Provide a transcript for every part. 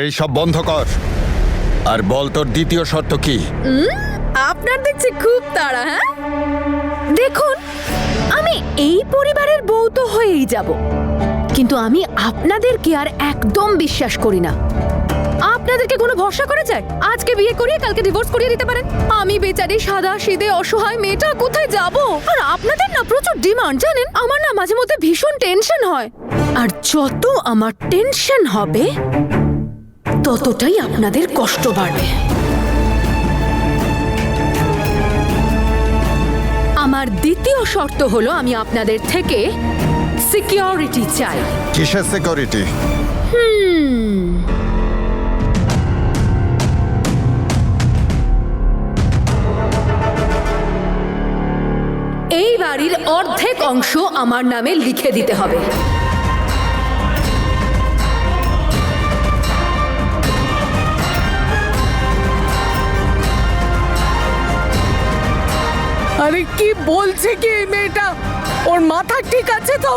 এই সব বন্ধ কর। আর বল তোর দ্বিতীয় শর্ত কি? আপনার দেখছি খুব তাড়া। হ্যাঁ, দেখুন, আমি এই পরিবারের বউ তো হয়েই যাব, কিন্তু আমি আপনাদেরকে আর একদম বিশ্বাস করি না। আপনাদেরকে কোনো ভরসা করা যায়? আজকে বিয়ে করিয়ে কালকে ডিভোর্স করিয়ে দিতে পারেন। আমি বেচারি সাদা সিধে অসহায় মেয়েটা কোথায় যাব? আর আপনাদের না প্রচুর ডিমান্ড, জানেন? আমার না মাঝে মধ্যে ভীষণ টেনশন হয়, আর যত আমার টেনশন হবে ততটাই আপনাদের কষ্ট বাড়বে। আমার দ্বিতীয় শর্ত হলো আমি আপনাদের থেকে সিকিউরিটি চাই। কিসের সিকিউরিটি? এই বাড়ির অর্ধেক অংশ আমার নামে লিখে দিতে হবে। আরে কি বলছে কি এই মেয়েটা? ওর মাথা ঠিক আছে তো?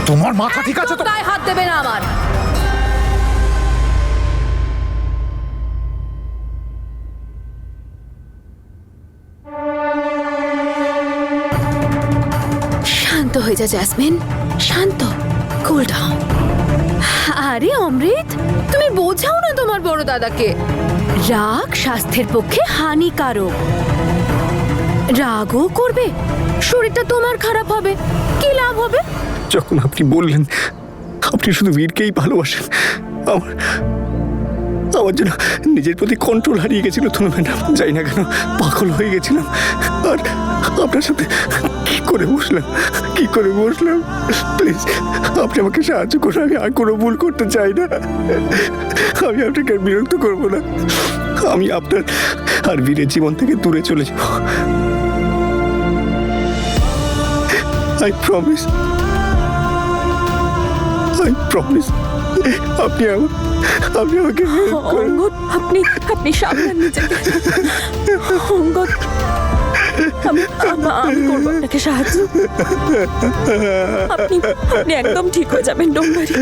তোমার মাথা ঠিক আছে তো? গায়ে হাত দেবে না আমার। শান্ত হয়ে যা জ্যাসমিন, শান্ত, কুল ডাউন। আরে অমৃত, তুমি বোঝাও না তোমার বড় দাদাকে। রাগ স্বাস্থ্যের পক্ষে হানিকারক। রাগও করবে, শরীরটা তোমার খারাপ হবে, কি লাভ হবে? যখন আপনি বললেন আপনি শুধু বীরকেই ভালোবাসেন, আমার জন্য নিজের প্রতি কন্ট্রোল হারিয়ে গেছিল তনু ম্যাডাম। যাই না কেন পাগল হয়ে গেছিলাম। আর আপনার সাথে কি করে বসলাম। প্লিজ আপনি আমাকে সাহায্য করুন। আমি আর কোনো ভুল করতে চাই না। আমি আপনাকে আর বিরক্ত করবো না। আমি আপনার আর বীরের জীবন থেকে দূরে চলে যাব। I promise. আপনি আমাকে অঙ্গদ, আপনি সাবধান নিজেকে। অঙ্গদ, আমি করবো আপনাকে সাহায্য। আপনি একদম ঠিক হয়ে যাবেন, ডোন্ট ওয়ারি।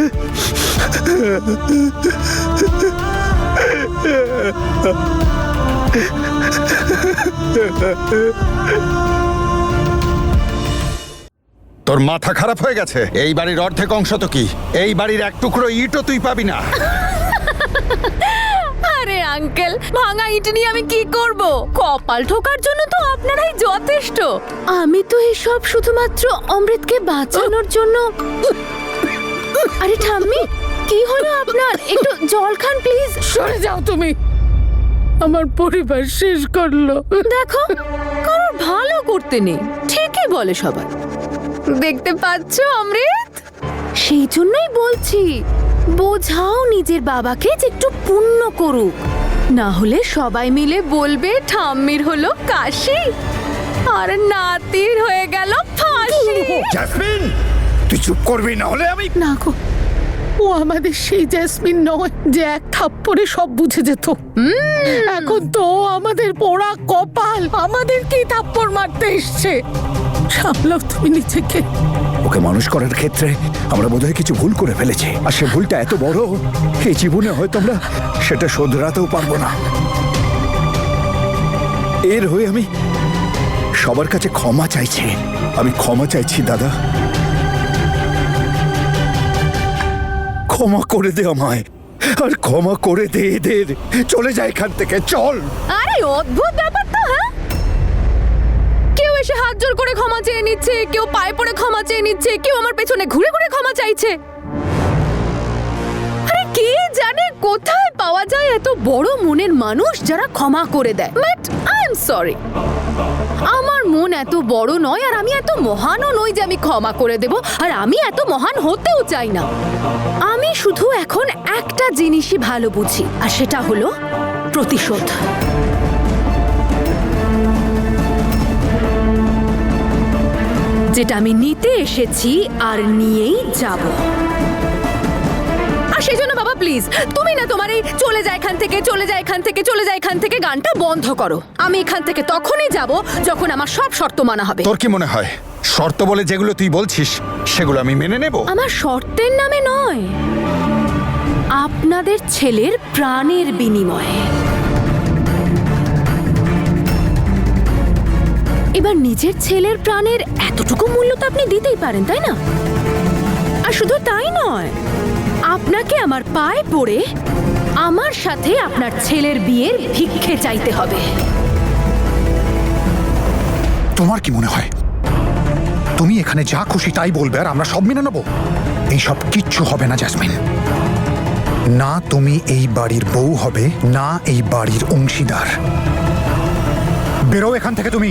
তোর মাথা খারাপ হয়ে গেছে? এই বাড়ির অর্ধেক অংশ তো কি, এই বাড়ির এক টুকরো ইটও তুই পাবি না। আরে আঙ্কেল, ভাঙা ইট নিয়ে আমি কি করব? কপাল ঠোকার জন্য তো আপনারাই যথেষ্ট। আমি তো এসব শুধুমাত্র অমৃতকে বাঁচানোর জন্য। আরে ঠাম্মি, কি হলো আপনার? একটু জল খান প্লিজ। সরে যাও তুমি, আমার পরিবার শেষ করলো। দেখো, কারোর ভালো করতে নেই, ঠিকই বলে সবাই। দেখতে পাচ্ছ অমৃত? সেই জন্যই বলছি, বোঝাও নিজের বাবাকে যে একটু পুণ্য করুক, না হলে সবাই মিলে বলবে ঠাম্মির হলো কাশি আর নাতির হয়ে গেল ফাঁসি। জ্যাসমিন, তুই চুপ করবি, না হলে আমি। না গো, ও আমাদের সেই জ্যাসমিন নয় যে এক থাপ্পড়ে সব বুঝে যেত। এখন তো ও আমাদের পোড়া কপাল, আমাদের কি থাপ্পড় মারতে এসছে। সামলাও তুমি নিজেকে। ওকে মানুষ করার ক্ষেত্রে আমরা বোধহয় কিছু ভুল করে ফেলেছি, আর সে ভুলটা এত বড়, এই জীবনে হয়তো আমরা সেটা শোধরাতেও পারবো না। এর হয়ে আমি সবার কাছে ক্ষমা চাইছি। আমি ক্ষমা চাইছি দাদা, ক্ষমা করে দে আমায়, আর ক্ষমা করে দে এদের। চলে যায় এখান থেকে, চল। আরে অদ্ভুত ব্যাপার তো। হ্যাঁ, কেউ এসে হাত জোর করে ক্ষমা চেয়ে নিচ্ছে, কেউ পায়ে পড়ে ক্ষমা চেয়ে নিচ্ছে, কেউ আমার পেছনে ঘুরে ঘুরে ক্ষমা চাইছে। আরে কে জানে কোথায় পাওয়া যায় এত বড় মনের মানুষ যারা ক্ষমা করে দেয়। বাট আই এম সরি, আমার মন এত বড় নয়, আর আমি এত মহানও নই যে আমি ক্ষমা করে দেব, আর আমি এত মহান হতেও চাই না। আমি শুধু এখন একটা জিনিসই ভালো বুঝি, আর সেটা হলো প্রতিশোধ। যেটা আমি নিতে এসেছি আর নিয়েই যাব। আর সেই জন্য বাবা প্লিজ তুমি না তোমার এই চলে যায় এখান থেকে চলে যায় এখান থেকে চলে যায় এখান থেকে গানটা বন্ধ করো। আমি এখান থেকে তখনই যাব যখন আমার সব শর্ত মানা হবে। তোর কি মনে হয় শর্ত বলে যেগুলো তুই বলছিস সেগুলো আমি মেনে নেব? আমার শর্তের নামে নয়, আপনাদের ছেলের প্রাণের বিনিময়ে। এবার নিজের ছেলের প্রাণের এতটুকু মূল্য তো আপনি দিতেই পারেন, তাই না? আর শুধু তাই নয়, আপনাকে আমার পায়ে পড়ে আমার সাথে আপনার ছেলের বিয়ের ভিক্ষে চাইতে হবে। তোমার কি মনে হয় তুমি এখানে যা খুশি তাই বলবে আর আমরা সব মেনে নেব? এইসব কিচ্ছু হবে না জেসমিন। না তুমি এই বাড়ির বউ হবে, না এই বাড়ির অংশীদার। বেরো এখান থেকে তুমি।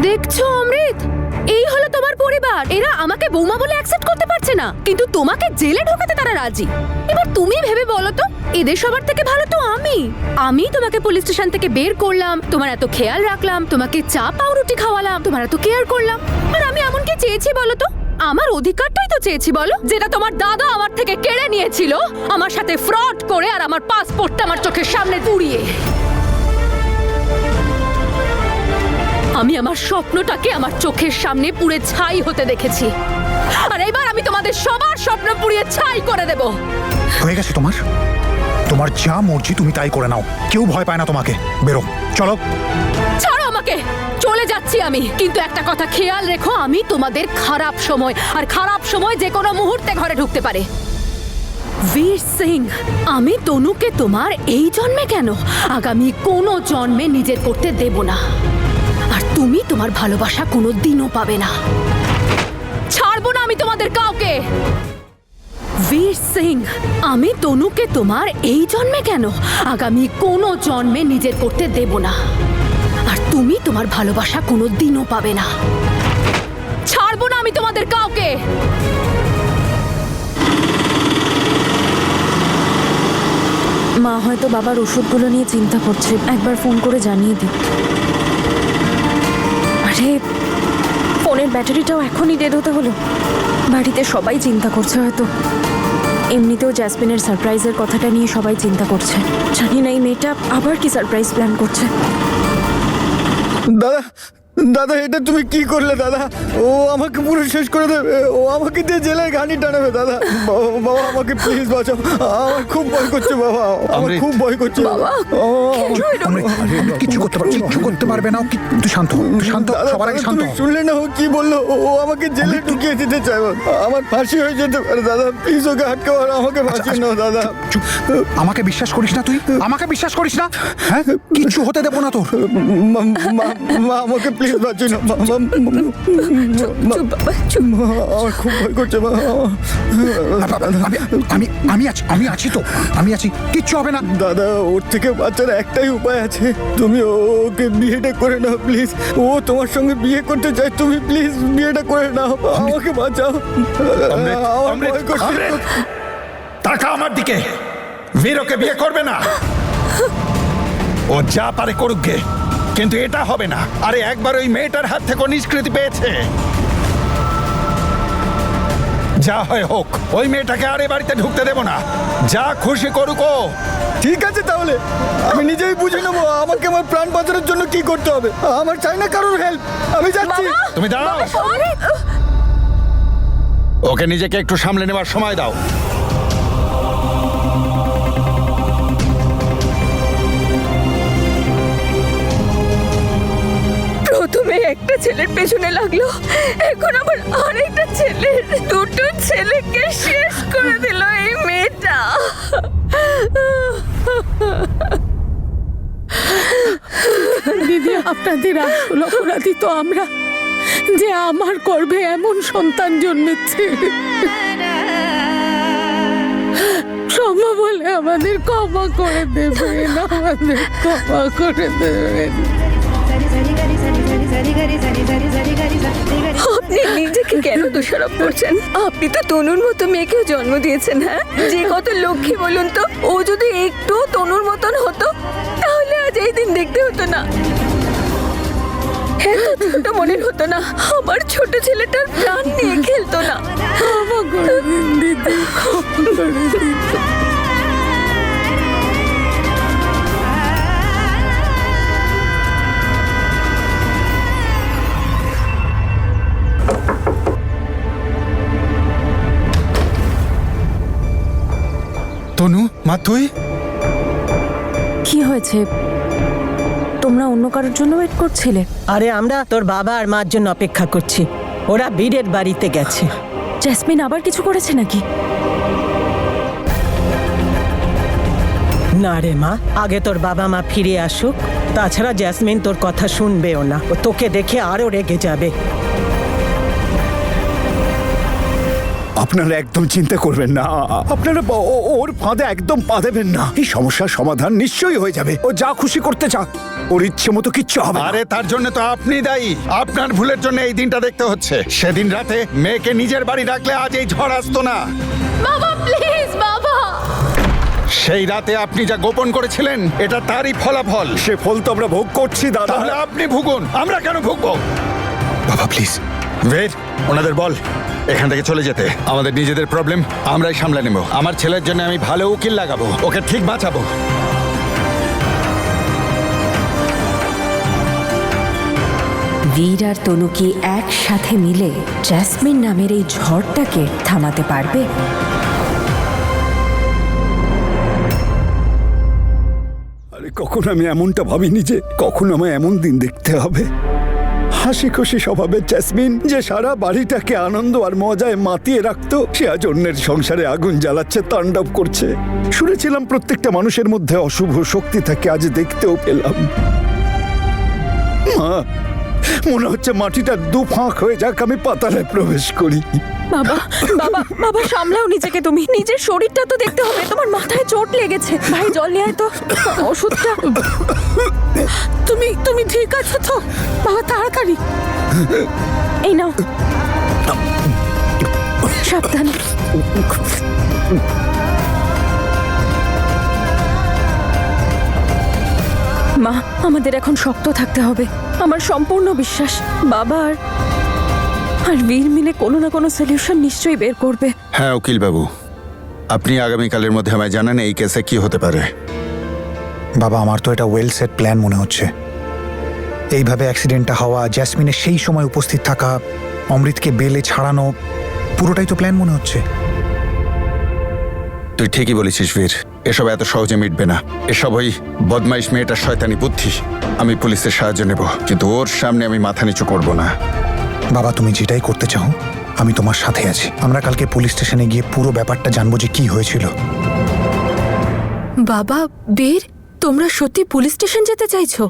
দেখছো অমৃত, এই হলো তোমার পরিবার। এরা আমাকে বৌমা বলে অ্যাকসেপ্ট করতে পারছে না, কিন্তু তোমাকে জেলে ঢোকাতে তারা রাজি। এবার তুমি ভেবে বলো তো, এদের সবার থেকে ভালো তো আমি তোমাকে পুলিশ স্টেশন থেকে বের করলাম, তোমার এত খেয়াল রাখলাম, তোমাকে চা পাউরুটি খাওয়ালাম, তোমার এত কেয়ার করলাম। আর আমি এমন কি চেয়েছি বলো তো? আমার অধিকারটাই তো চেয়েছি বলো, যেটা তোমার দাদা আমার থেকে কেড়ে নিয়েছিল, আমার সাথে ফ্রড করে আর আমার পাসপোর্টটা আমার চোখের সামনে পুড়িয়ে। আমি আমার স্বপ্নটাকে আমার চোখের সামনে পুড়ে ছাই হতে দেখেছি, আর এবার আমি তোমাদের সবার স্বপ্ন পুড়িয়ে ছাই করে দেব। হয়ে গেছে তোমার, তোমার যা মর্জি তুমি তাই করে নাও। কেউ ভয় পায় না তোমাকে। বেরো, চলো। ছাড়ো আমাকে, চলে যাচ্ছি আমি। কিন্তু একটা কথা খেয়াল রেখো, আমি তোমাদের খারাপ সময়, আর খারাপ সময় যে কোনো মুহূর্তে ঘরে ঢুকতে পারে। বীর সিং, আমি তনুকে তোমার এই জন্মে কেন, আগামী কোনো জন্মে নিজের করতে দেব না। আর তুমি তোমার ভালোবাসা কোনো দিনও পাবে না। ছাড়বো না আমি তোমাদের কাউকে। বীর সিং, আমি তনুকে তোমার এই জন্মে কেন, আগামী কোনো জন্মে নিজের করতে দেব না। আর তুমি তোমার ভালোবাসা কোনো দিনও পাবে না। ছাড়বো না আমি তোমাদের কাউকে। মা হয়তো বাবার ওষুধগুলো নিয়ে চিন্তা করছে, একবার ফোন করে জানিয়ে দিই। আরে ফোনের ব্যাটারিটাও এখনই ডেড হতে হলো। বাড়িতে সবাই চিন্তা করছে হয়তো। এমনিতেও জ্যাসমিনের সারপ্রাইজের কথাটা নিয়ে সবাই চিন্তা করছে। জানি না এই মেয়েটা আবার কি সারপ্রাইজ প্ল্যান করছে। দাদা দাদা, এটা তুমি কি করলে দাদা? ও আমাকে পুরো শেষ করে দেবে, ও আমাকে দিয়ে জেলায় ঘানি টানাবে দাদা। বাবা বাবা, আমাকে প্লিজ বাঁচাও, আমার খুব ভয় করছে বাবা, আমার খুব ভয় করছে বাবা। কিচ্ছু করতে পারবে না। তুই শান্ত হ, তুই শান্ত হ, সবার আগে শান্ত হ। শুনলে না ও কি বললো? ও আমাকে জেলে ঢুকিয়ে দিতে চায়, আমার ফাঁসি হয়ে যেতে পারে দাদা। প্লিজ ওকে আটকাও, আর আমাকে বাঁচিয়ে নাও দাদা। চুপ, আমাকে বিশ্বাস করিস না তুই? আমাকে বিশ্বাস করিস না? হ্যাঁ, কিচ্ছু হতে দেবো না তোর। মা আমাকে প্লিজ বাঁচিয়ে নাও। আমার খুব ভয় করছে মা। আমি আছি তো, আমি আছি, কিচ্ছু হবে না। দাদা, ওর থেকে বাঁচার একটাই উপায় আছে, তুমি ওকে বিয়েটা করে নাও প্লিজ। ও তোমার সঙ্গে বিয়ে করতে চায়, তুমি প্লিজ বিয়েটা করে নাও, আমাকে বাঁচাও। আমার ভয় করছে। তাকা আমার দিকে। বীরকে বিয়ে করবে না, ও যা পারে করুক গে, কিন্তু এটা হবে না। আরে একবার ওই মেয়েটার হাত থেকে নিষ্কৃতি পেয়েছে, যা হয় হোক, ওই মেয়েটাকে আরে বাড়িতে ঢুকতে দেব না। যা খুশি করুক ও। ঠিক আছে, তাহলে আমি নিজেই বুঝে নেবো আমাকে আমার প্রাণ বাঁচানোর জন্য কি করতে হবে। আমার চাই না কারোর হেল্প, আমি যাচ্ছি। তুমি দাঁড়াও, ওকে নিজেকে একটু সামলে নেবার সময় দাও। প্রথমে একটা ছেলের পেছনে লাগলো, এখন আবার আরেকটা ছেলের, দুটো ছেলেকে শেষ করে দিল এই মেয়েটা। দিদি, আপনাদের আসল অপরাধী তো আমরা, যে আমার গর্ভে এমন সন্তান জন্মেছে। ক্ষমা বলে আমাদের ক্ষমা করে দেবেন, আমাদের ক্ষমা করে দেবেন। আপনি নিজেকে কেন দোষারোপ করছেন? আপনি তো তনুর মতো মেয়েকেও জন্ম দিয়েছেন। হ্যাঁ, যে কত লক্ষ্মী বলুন তো। ও যদি একটু তনুর মতন হতো তাহলে আজ এই দিন দেখতে হতো না। এত ছোট মনের হতো না, আমার ছোট ছেলেটার প্রাণ নিয়ে খেলতো না। তনু, মা তুই? কি হয়েছে? তোমরা অন্য কারোর জন্য ওয়েট করছিলে? আরে আমরা তোর বাবা আর মার জন্য অপেক্ষা করছি, ওরা বীরের বাড়িতে গেছে। জেসমিন আবার কিছু করেছে নাকি? না রে মা, আগে তোর বাবা মা ফিরে আসুক, তাছাড়া জেসমিন তোর কথা শুনবেও না, ও তোকে দেখে আরো রেগে যাবে। আপনারা একদম চিন্তা করবেন না, আপনারা ওর ফাঁদে একদম পা দেবেন না। এই সমস্যার সমাধান নিশ্চয়ই হয়ে যাবে। ও যা খুশি করতে চাক, ওর ইচ্ছে মতো কিচ্ছু হবে না। আরে তার জন্য তো আপনি দায়ী। আপনার ভুলের জন্য এই দিনটা দেখতে হচ্ছে। সেদিন রাতে মেয়েকে নিজের বাড়ি রাখলে আজ এই ঝড় আসতো না। বাবা প্লিজ বাবা। সেই রাতে আপনি যা গোপন করেছিলেন, এটা তারই ফলাফল। সে ফল তো আমরা ভোগ করছি দাদা। তাহলে আপনি ভুগুন, আমরা কেন ভুগবো? বাবা প্লিজ। বের, ওনাদের বল এখান থেকে চলে যেতে। আমাদের নিজেদের প্রবলেম আমরাই সামলে নেব। আমার ছেলের জন্য আমি ভালো উকিল লাগাবো, ওকে ঠিক বাঁচাবো। বীর আর তনু কি একসাথে মিলে জেসমিন নামের এই ঝড়টাকে থামাতে পারবে? আরে কখন আমি এমনটা ভাবিনি যে কখন আমায় এমন দিন দেখতে হবে। হাসি খুশি স্বভাবের জেসমিন, যে সারা বাড়িটাকে আনন্দ আর মজায় মাতিয়ে রাখতো, সে আজ অন্যের সংসারে আগুন জ্বালাচ্ছে, তাণ্ডব করছে। শুনেছিলাম প্রত্যেকটা মানুষের মধ্যে অশুভ শক্তি থাকে, আজ দেখতেও পেলাম। মা, মনে হচ্ছে মাটিটা দুফাঁক হয়ে যাক, আমি পাতালে প্রবেশ করি। বাবা বাবা বাবা, সামলাও নিজেকে। তুমি নিজের শরীরটা তো দেখতে হবে। তোমার মাথায় চোট লেগেছে। ভাই জল নিয়ে আয় তো, ওষুধটা। তুমি ঠিক আছো তো বাবা? তাড়াতাড়ি। এই নাও, সাবধানে। মা, আমাদের এখন শক্ত থাকতে হবে। আমার সম্পূর্ণ বিশ্বাস বাবা আর বীর মিলে কোনো না কোনো সলিউশন নিশ্চয়ই বের করবে। হ্যাঁ উকিল বাবু, আপনি আগামীকালের মধ্যে আমায় জানান এই কেসে কি হতে পারে। বাবা আমার তো এটা ওয়েল সেট প্ল্যান মনে হচ্ছে। এইভাবে অ্যাক্সিডেন্টটা হওয়া, জেসমিনের সেই সময় উপস্থিত থাকা, অমৃতকে বেলে ছাড়ানো, পুরোটাই তো প্ল্যান মনে হচ্ছে। তুই ঠিকই বলেছিস বীর, এসব এত সহজে মিটবে না। এসব ওই বদমাইশ মেয়েটার শয়তানি বুদ্ধি। আমি পুলিশের সাহায্য নেব, কিন্তু ওর সামনে আমি মাথা নিচু করব না। বাবা তুমি যেটাই করতে চাও আমি তোমার সাথে আছি। আমরা কালকে পুলিশ স্টেশনে গিয়ে পুরো ব্যাপারটা জানবো যে কি হয়েছিল। বাবা বীর, তোমরা সত্যি পুলিশ স্টেশন যেতে চাইছো?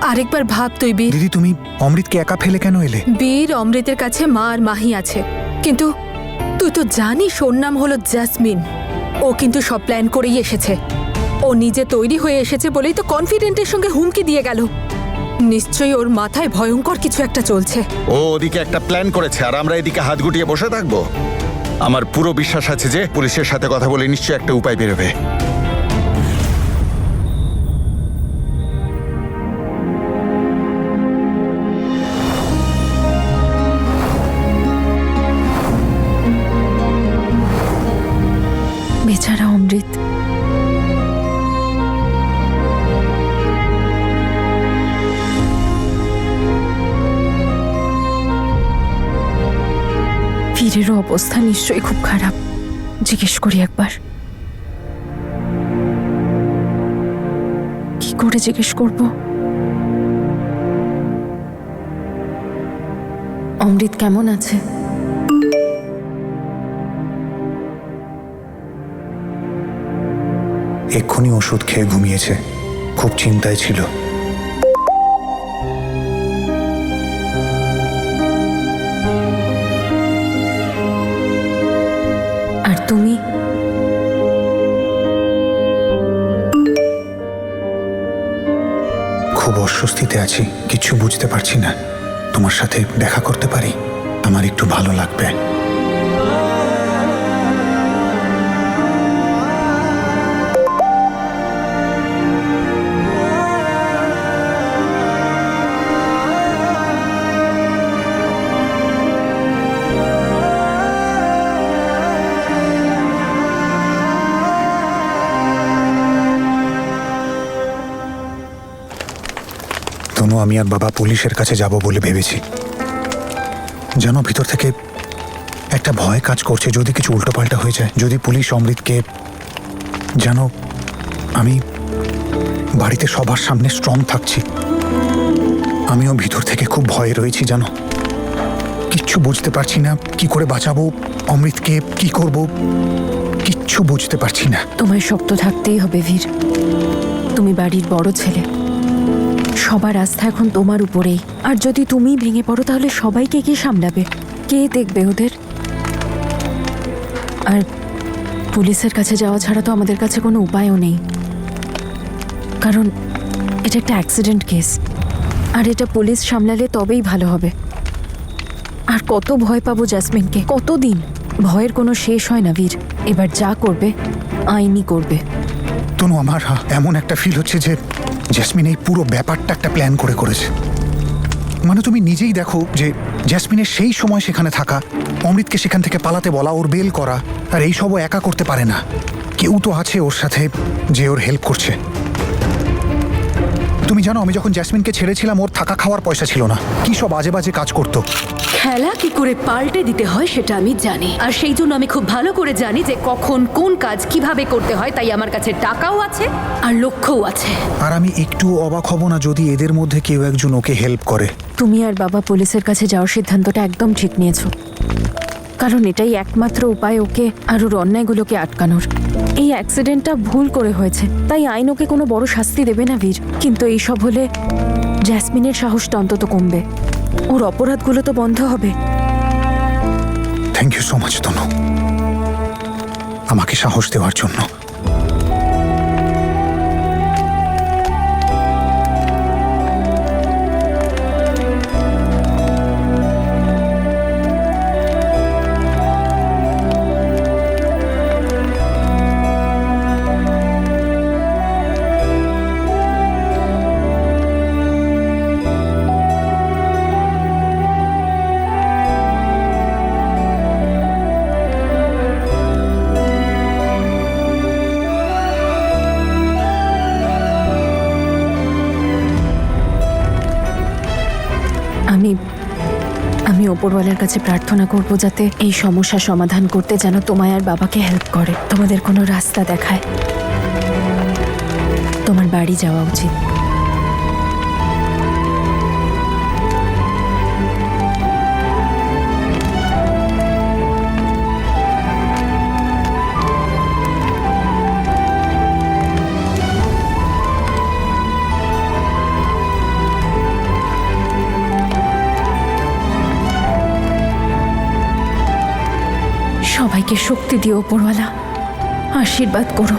আরেকবার ভাব তুই বীর। দিদি তুমি অমৃতকে একা ফেলে কেন এলে? বীর, অমৃতের কাছে মা আর মাহি আছে, কিন্তু তুই তো জানিস ওর নাম হলো জেসমিন। ও কিন্তু সব প্ল্যান করেই এসেছে। ও নিজে তৈরি হয়ে এসেছে বলেই তো কনফিডেন্টের সঙ্গে হুমকি দিয়ে গেল। নিশ্চয়ই ওর মাথায় ভয়ঙ্কর কিছু একটা চলছে। ও ওদিকে একটা প্ল্যান করেছে আর আমরা এদিকে হাত গুটিয়ে বসে থাকবো? আমার পুরো বিশ্বাস আছে যে পুলিশের সাথে কথা বলে নিশ্চয়ই একটা উপায় বেরোবে। বেচারা অমৃত। বীরেরও অবস্থা নিশ্চয়ই খুব খারাপ। জিজ্ঞেস করি একবার। কি করে জিজ্ঞেস করব? অমৃত কেমন আছে? এক্ষুনি ওষুধ খেয়ে ঘুমিয়েছে, খুব চিন্তায় ছিল। আর তুমি? খুব অস্বস্তিতে আছি, কিছু বুঝতে পারছি না। তোমার সাথে দেখা করতে পারি? আমার একটু ভালো লাগবে। তনু, আমি আর বাবা পুলিশের কাছে যাব বলে ভেবেছি। জানো, ভিতর থেকে একটা ভয় কাজ করছে, যদি কিছু উল্টোপাল্টা হয়ে যায়, যদি পুলিশ অমৃতকে, জানো, আমি বাড়িতে সবার সামনে স্ট্রং থাকছি, আমিও ভিতর থেকে খুব ভয়ে রয়েছি। জানো, কিচ্ছু বুঝতে পারছি না, কি করে বাঁচাবো অমৃতকে, কি করব, কিচ্ছু বুঝতে পারছি না। তোমায় শক্ত থাকতেই হবে বীর। তুমি বাড়ির বড় ছেলে, সবার আস্থা এখন তোমার উপরেই। আর যদি তুমি ভেঙে পড়ো তাহলে সবাইকে কে সামলাবে, কে দেখবে ওদের? আর পুলিশের কাছে যাওয়া ছাড়া তো আমাদের কাছে কোনো উপায়ও নেই, কারণ এটা একটা অ্যাক্সিডেন্ট কেস, আর এটা পুলিশ সামলালে তবেই ভালো হবে। আর কত ভয় পাবো জ্যাসমিনকে, কতদিন? ভয়ের কোনো শেষ হয় না বীর। এবার যা করবে আইনই করবে। তনু, আমার এমন একটা ফিল হচ্ছে যে জ্যাসমিন এই পুরো ব্যাপারটা একটা প্ল্যান করে করেছে। মানে তুমি নিজেই দেখো যে জ্যাসমিনের সেই সময় সেখানে থাকা, অমৃতকে সেখান থেকে পালাতে বলা, ওর বেল করা, আর এই সবও একা করতে পারে না, কেউ তো আছে ওর সাথে যে ওর হেল্প করছে। তুমি জানো, আমি যখন জ্যাসমিনকে ছেড়েছিলাম ওর থাকা খাওয়ার পয়সা ছিল না, কি সব বাজে বাজে কাজ করতো। খেলা কি করে পাল্টে দিতে হয় সেটা আমি জানি, আর সেই জন্য আমি খুব ভালো করে জানি যে কখন কোন কাজ কিভাবে করতে হয়। তাই আমার কাছে টাকাও আছে আর লক্ষ্যও আছে। আর আমি একটু অবাক হব না যদি এদের মধ্যে কেউ একজন ওকে হেল্প করে। তুমি আর বাবা পুলিশের কাছে যাওয়ার সিদ্ধান্তটা একদম ঠিক নিয়েছো, কারণ এটাই একমাত্র উপায় ওকে আর ওর অন্যায়গুলোকে আটকানোর। এই অ্যাক্সিডেন্টটা ভুল করে হয়েছে, তাই আইন ওকে কোনো বড় শাস্তি দেবে না বীর, কিন্তু এইসব হলে জ্যাসমিনের সাহসটা অন্তত কমবে, ওর অপরাধগুলো তো বন্ধ হবে। থ্যাংক ইউ সো মাচ তনু, আমাকে সাহস দেওয়ার জন্য। আমি ওপরওয়ালার কাছে প্রার্থনা করব যাতে এই সমস্যা সমাধান করতে যেন তোমায় আর বাবাকে হেল্প করে, তোমাদের কোনো রাস্তা দেখায়। তোমার বাড়ি যাওয়া উচিত। সবাইকে শক্তি দিও ওপরওয়ালা, আশীর্বাদ করো।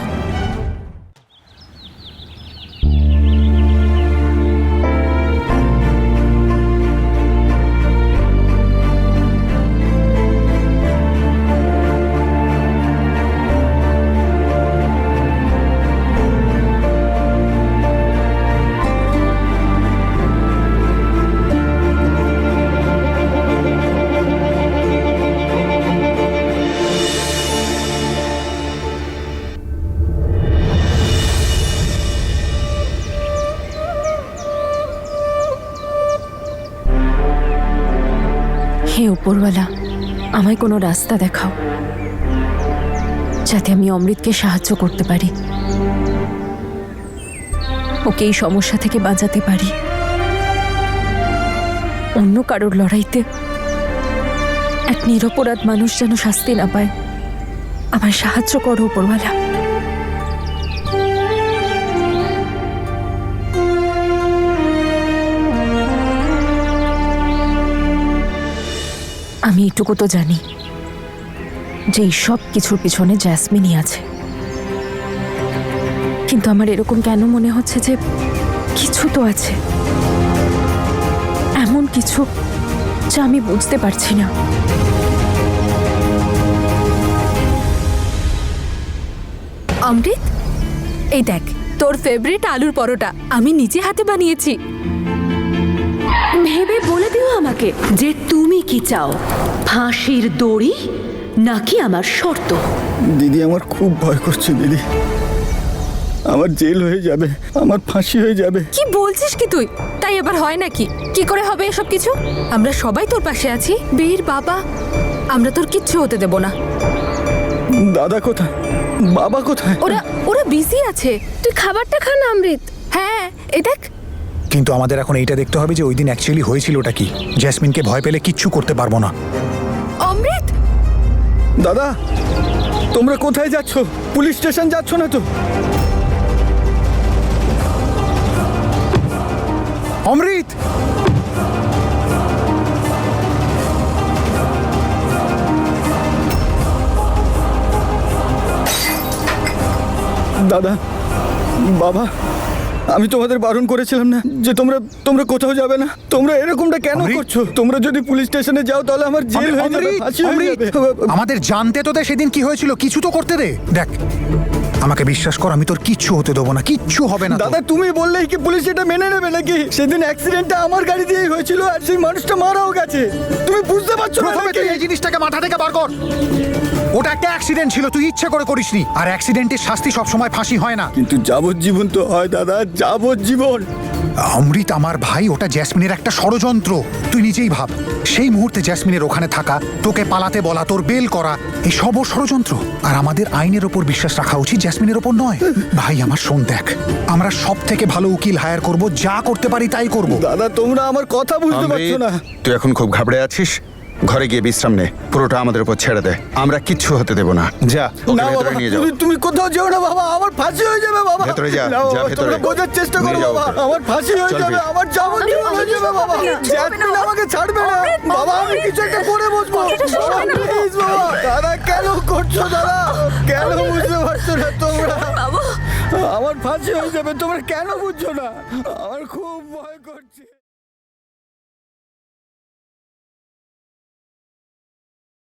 হে উপরওয়ালা, আমায় কোনো রাস্তা দেখাও যাতে আমি অমৃতকে সাহায্য করতে পারি, ওকে এই সমস্যা থেকে বাঁচাতে পারি। অন্য কারোর লড়াইতে এক নিরপরাধ মানুষ যেন শাস্তি না পায়। আমায় সাহায্য করো উপরওয়ালা। আমি এটুকু তো জানি যে এই সব কিছুর পিছনে জ্যাসমিনই আছে, কিন্তু আমার এরকম কেন মনে হচ্ছে যে কিছু তো আছে, এমন কিছু যা আমি বুঝতে পারছি না। অমৃত, এই দেখ তোর ফেভারিট আলুর পরোটা আমি নিজে হাতে বানিয়েছি। ভেবে বলে দিও আমাকে যে তুমি কি চাও, ফাঁসির দড়ি নাকি আমার শর্ত? দিদি, আমার খুব ভয় করছে দিদি। আমার জেল হয়ে যাবে, আমার ফাঁসি হয়ে যাবে। কি বলছিস কি তুই? তাই এবার হয় নাকি? কি করে হবে এসব কিছু? আমরা সবাই তোর পাশে আছি। বীর বাবা, আমরা তোর কিচ্ছু হতে দেব না। দাদা কোথায়, বাবা কোথায়? ওরা ওরা বিজি আছে। তুই খাবারটা খা না অমৃত। হ্যাঁ, এই দেখ। কিন্তু আমাদের এখন এইটা দেখতে হবে যে ওই দিন অ্যাকচুয়ালি হয়েছিলটা কি। জেসমিনকে ভয় পেলে কিচ্ছু করতে পারবো না। অমৃত, দাদা তোমরা কোথায় যাচ্ছ? পুলিশ স্টেশন যাচ্ছ না তো? অমৃত, দাদা, বাবা, আমি তোমাদের বারণ করেছিলাম না যে তোমরা তোমরা কোথাও যাবে না? তোমরা এরকমটা কেন অমৃত! করছো? তোমরা যদি পুলিশ স্টেশনে যাও তাহলে আমার জেল হয়ে যাবে, অমৃত, ফাঁসি হয়ে অমৃত, যাবে। আমাদের জানতে তো দে সেদিন কি হয়েছিল, কিছু তো করতে দে। দেখ, আমাকে বিশ্বাস কর, আমি তোর কিচ্ছু হতে দেবো না, কিচ্ছু হবে না তোর। দাদা তুমি বললেই কি পুলিশ এটা মেনে নেবে নাকি? সেদিন অ্যাক্সিডেন্টটা আমার গাড়ি দিয়েই হয়েছিল আর সেই মানুষটা মারাও গেছে। তুমি বুঝতে পারছো না প্রথমে নাকি? তুই এই জিনিসটাকে মাথা থেকে বার কর। ওটা একটা অ্যাক্সিডেন্ট ছিল, তুই ইচ্ছে করে করিসনি। আর অ্যাক্সিডেন্টের শাস্তি সবসময় ফাঁসি হয় না। কিন্তু যাবজ্জীবন তো হয় দাদা, যাবজ্জীবন। অমৃত আমার ভাই, ওটা জ্যাসমিনের একটা ষড়যন্ত্র। তুই নিজেই ভাব, সেই মুহূর্তে জ্যাসমিনের ওখানে থাকা, তোকে পালাতে বলা, তোর বেল করা, এই সব ষড়যন্ত্র। আর আমাদের আইনের ওপর বিশ্বাস রাখা উচিত, জ্যাসমিনের ওপর নয়। ভাই আমার শোন, দেখ, আমরা সব থেকে ভালো উকিল হায়ার করব, যা করতে পারি তাই করব। দাদা তোমরা আমার কথা বুঝতে পারছো না। তুই এখন খুব ঘাবড়ে আছিস। ঘরে গিয়ে বিশ্রাম নে, পুরোটা আমাদের উপর ছেড়ে দে। আমরা কিচ্ছু হতে দেব না। যা, ওকে না বাবা, ভেতরে নিয়ে যাও। তুমি কোথাও যেও না বাবা, আমার ফাঁসি হয়ে যাবে বাবা। ভেতরে যা, না যা বাবা, ভেতরে। তোমরা বোঝার চেষ্টা করো নিয়ে যাও বাবা, ওকে। আমার ফাঁসি হয়ে চল যাবে, বীর। আমার যাবজ্জীবন হয়ে যাবে বাবা। জ্যাসমিন আমাকে ছাড়বে না বাবা, আমি কিছু একটা করে বসবো প্লিজ বাবা। দাদা কেন করছো দাদা? কেন বুঝতে পারছো না তোমরা? আমার ফাঁসি হয়ে যাবে, তোমরা কেন বুঝছো না? আমার খুব ভয় করছে।